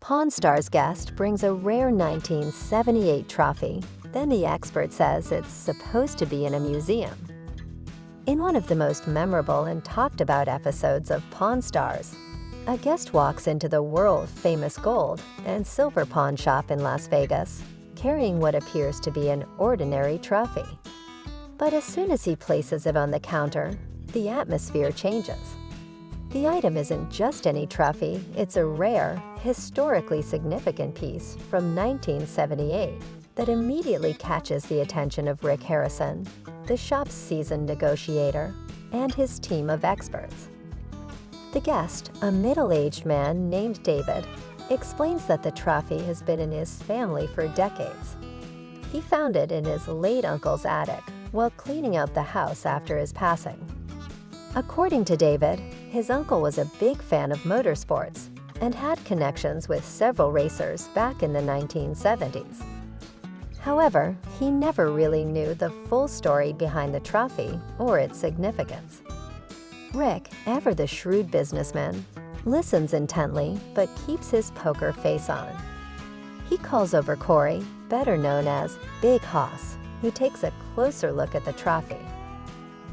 Pawn Star's guest brings a rare 1978 trophy. Then the expert says it's supposed to be in a museum. In one of the most memorable and talked about episodes of Pawn Stars, a guest walks into the world-famous gold and silver pawn shop in Las Vegas, carrying what appears to be an ordinary trophy. But as soon as he places it on the counter, the atmosphere changes. The item isn't just any trophy, it's a rare, historically significant piece from 1978 that immediately catches the attention of Rick Harrison, the shop's seasoned negotiator, and his team of experts. The guest, a middle-aged man named David, explains that the trophy has been in his family for decades. He found it in his late uncle's attic while cleaning out the house after his passing. According to David, his uncle was a big fan of motorsports and had connections with several racers back in the 1970s. However, he never really knew the full story behind the trophy or its significance. Rick, ever the shrewd businessman, listens intently but keeps his poker face on. He calls over Corey, better known as Big Hoss, who takes a closer look at the trophy.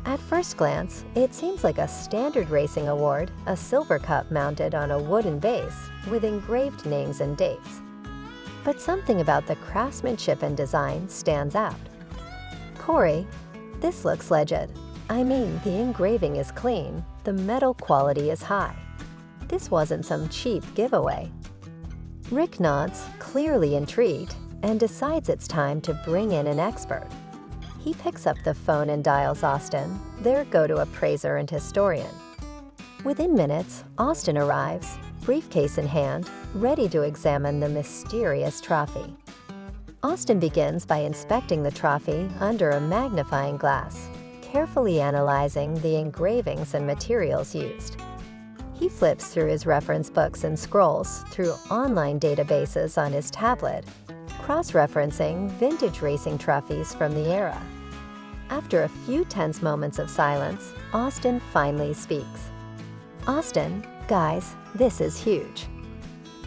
At first glance, it seems like a standard racing award, a silver cup mounted on a wooden base with engraved names and dates. But something about the craftsmanship and design stands out. Corey, this looks legit. I mean, the engraving is clean, the metal quality is high. This wasn't some cheap giveaway. Rick nods, clearly intrigued, and decides it's time to bring in an expert. He picks up the phone and dials Austin, their go-to appraiser and historian. Within minutes, Austin arrives, briefcase in hand, ready to examine the mysterious trophy. Austin begins by inspecting the trophy under a magnifying glass, carefully analyzing the engravings and materials used. He flips through his reference books and scrolls through online databases on his tablet, cross-referencing vintage racing trophies from the era. After a few tense moments of silence, Austin finally speaks. Austin, guys, this is huge.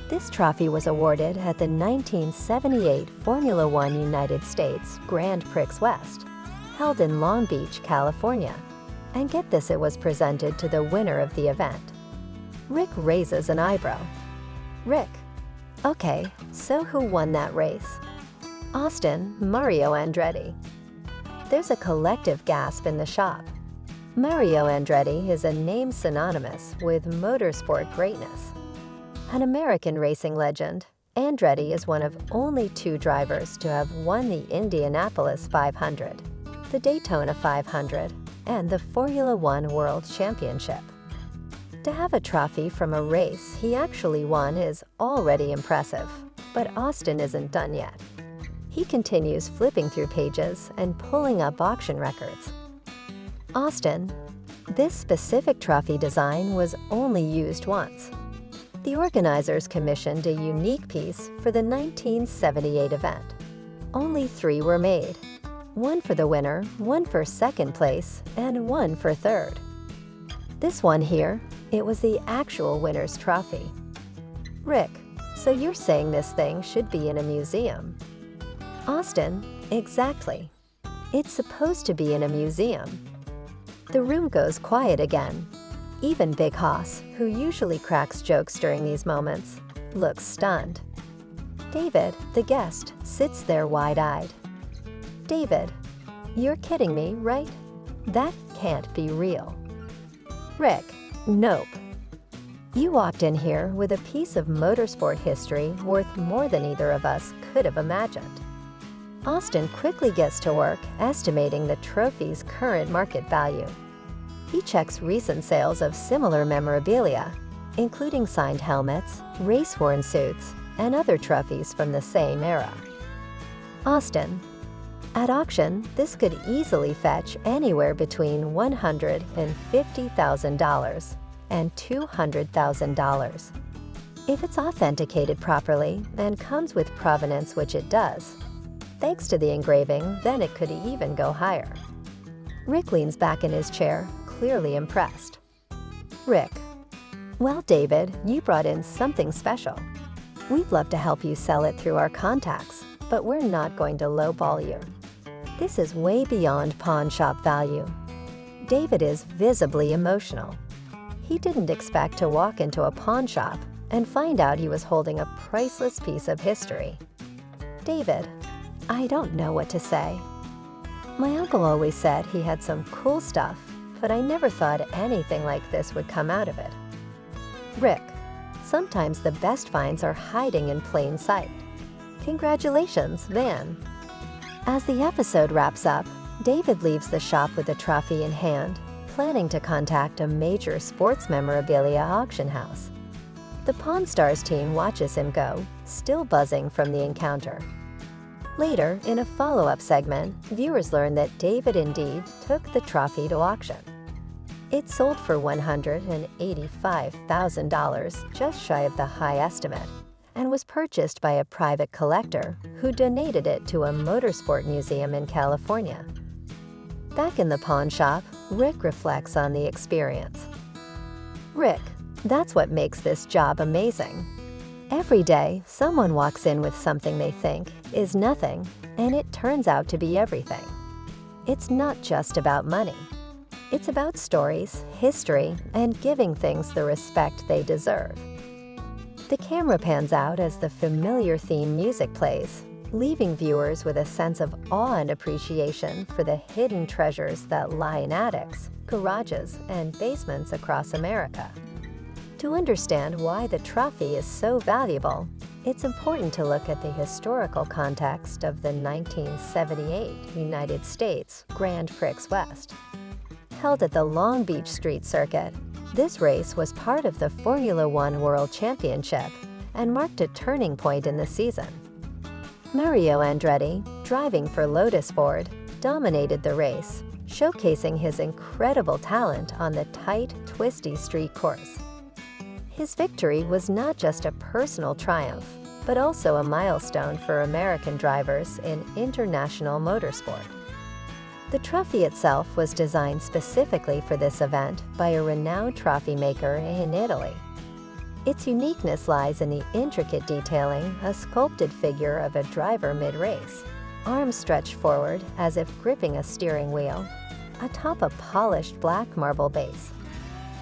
This trophy was awarded at the 1978 Formula One United States Grand Prix West, held in Long Beach, California. And get this, it was presented to the winner of the event. Rick raises an eyebrow. Rick, okay, so who won that race? Austin, Mario Andretti. There's a collective gasp in the shop. Mario Andretti is a name synonymous with motorsport greatness. An American racing legend, Andretti is one of only 2 drivers to have won the Indianapolis 500, the Daytona 500, and the Formula One World Championship. To have a trophy from a race he actually won is already impressive, but Austin isn't done yet. He continues flipping through pages and pulling up auction records. Austin, this specific trophy design was only used once. The organizers commissioned a unique piece for the 1978 event. Only 3 were made. 1 for the winner, 1 for second place, and 1 for third. This one here, it was the actual winner's trophy. Rick, so you're saying this thing should be in a museum? Austin, exactly. It's supposed to be in a museum. The room goes quiet again. Even Big Hoss, who usually cracks jokes during these moments, looks stunned. David, the guest, sits there wide-eyed. David, you're kidding me, right? That can't be real. Rick, nope. You walked in here with a piece of motorsport history worth more than either of us could have imagined. Austin quickly gets to work estimating the trophy's current market value. He checks recent sales of similar memorabilia, including signed helmets, race-worn suits, and other trophies from the same era. Austin, at auction, this could easily fetch anywhere between $150,000 and $200,000. If it's authenticated properly and comes with provenance, which it does, thanks to the engraving, then it could even go higher. Rick leans back in his chair, clearly impressed. Rick, well, David, you brought in something special. We'd love to help you sell it through our contacts, but we're not going to lowball you. This is way beyond pawn shop value. David is visibly emotional. He didn't expect to walk into a pawn shop and find out he was holding a priceless piece of history. David, I don't know what to say. My uncle always said he had some cool stuff, but I never thought anything like this would come out of it. Rick, sometimes the best finds are hiding in plain sight. Congratulations, Van. As the episode wraps up, David leaves the shop with the trophy in hand, planning to contact a major sports memorabilia auction house. The Pawn Stars team watches him go, still buzzing from the encounter. Later, in a follow-up segment, viewers learn that David indeed took the trophy to auction. It sold for $185,000, just shy of the high estimate, and was purchased by a private collector who donated it to a motorsport museum in California. Back in the pawn shop, Rick reflects on the experience. Rick, that's what makes this job amazing. Every day, someone walks in with something they think is nothing, and it turns out to be everything. It's not just about money. It's about stories, history, and giving things the respect they deserve. The camera pans out as the familiar theme music plays, leaving viewers with a sense of awe and appreciation for the hidden treasures that lie in attics, garages, and basements across America. To understand why the trophy is so valuable, it's important to look at the historical context of the 1978 United States Grand Prix West. Held at the Long Beach Street Circuit, this race was part of the Formula One World Championship and marked a turning point in the season. Mario Andretti, driving for Lotus Ford, dominated the race, showcasing his incredible talent on the tight, twisty street course. His victory was not just a personal triumph, but also a milestone for American drivers in international motorsport. The trophy itself was designed specifically for this event by a renowned trophy maker in Italy. Its uniqueness lies in the intricate detailing, a sculpted figure of a driver mid-race, arms stretched forward as if gripping a steering wheel, atop a polished black marble base.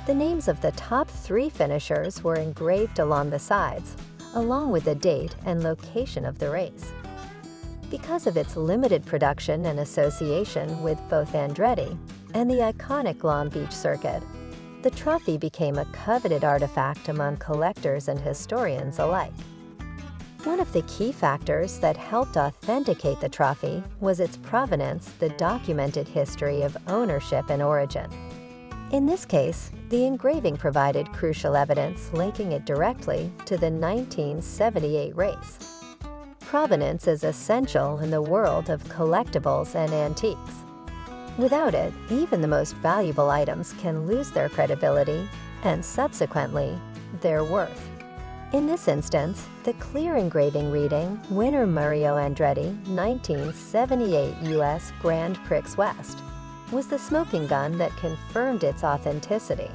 The names of the top 3 finishers were engraved along the sides, along with the date and location of the race. Because of its limited production and association with both Andretti and the iconic Long Beach circuit, the trophy became a coveted artifact among collectors and historians alike. One of the key factors that helped authenticate the trophy was its provenance, the documented history of ownership and origin. In this case, the engraving provided crucial evidence linking it directly to the 1978 race. Provenance is essential in the world of collectibles and antiques. Without it, even the most valuable items can lose their credibility and, subsequently, their worth. In this instance, the clear engraving reading, Winner Mario Andretti, 1978 U.S. Grand Prix West, was the smoking gun that confirmed its authenticity.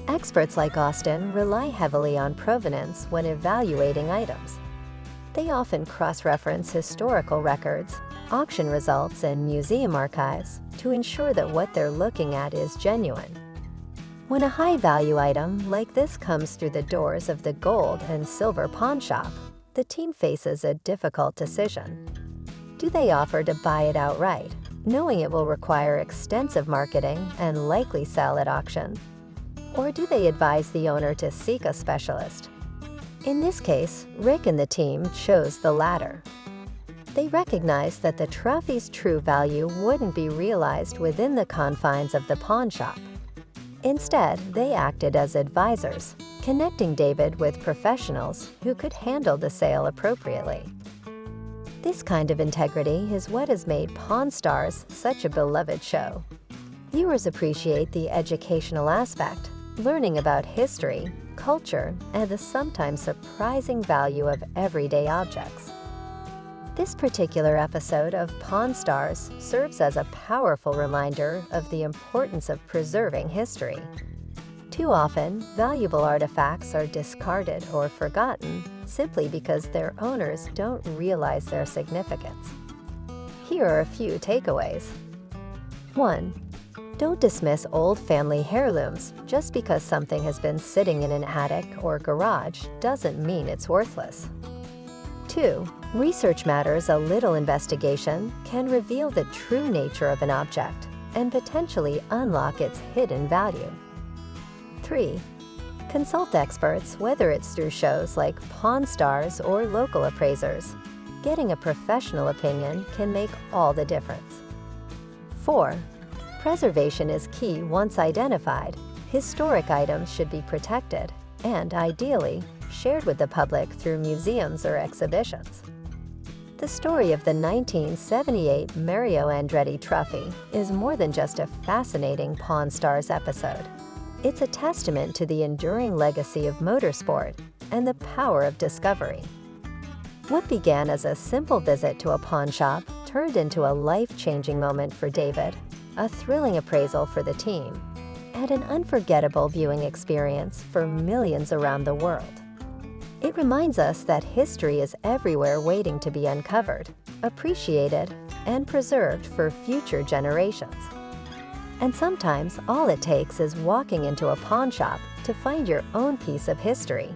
Experts like Austin rely heavily on provenance when evaluating items. They often cross-reference historical records, auction results, and museum archives to ensure that what they're looking at is genuine. When a high-value item like this comes through the doors of the gold and silver pawn shop, the team faces a difficult decision. Do they offer to buy it outright, knowing it will require extensive marketing and likely sell at auction? Or do they advise the owner to seek a specialist? In this case, Rick and the team chose the latter. They recognized that the trophy's true value wouldn't be realized within the confines of the pawn shop. Instead, they acted as advisors, connecting David with professionals who could handle the sale appropriately. This kind of integrity is what has made Pawn Stars such a beloved show. Viewers appreciate the educational aspect, learning about history, culture, and the sometimes surprising value of everyday objects. This particular episode of Pawn Stars serves as a powerful reminder of the importance of preserving history. Too often, valuable artifacts are discarded or forgotten, simply because their owners don't realize their significance. Here are a few takeaways. 1. Don't dismiss old family heirlooms. Just because something has been sitting in an attic or garage doesn't mean it's worthless. 2. Research matters. A little investigation can reveal the true nature of an object and potentially unlock its hidden value. 3. Consult experts, whether it's through shows like Pawn Stars or local appraisers. Getting a professional opinion can make all the difference. 4. Preservation is key. Once identified, historic items should be protected and, ideally, shared with the public through museums or exhibitions. The story of the 1978 Mario Andretti Trophy is more than just a fascinating Pawn Stars episode. It's a testament to the enduring legacy of motorsport and the power of discovery. What began as a simple visit to a pawn shop turned into a life-changing moment for David, a thrilling appraisal for the team, and an unforgettable viewing experience for millions around the world. It reminds us that history is everywhere waiting to be uncovered, appreciated, and preserved for future generations. And sometimes all it takes is walking into a pawn shop to find your own piece of history.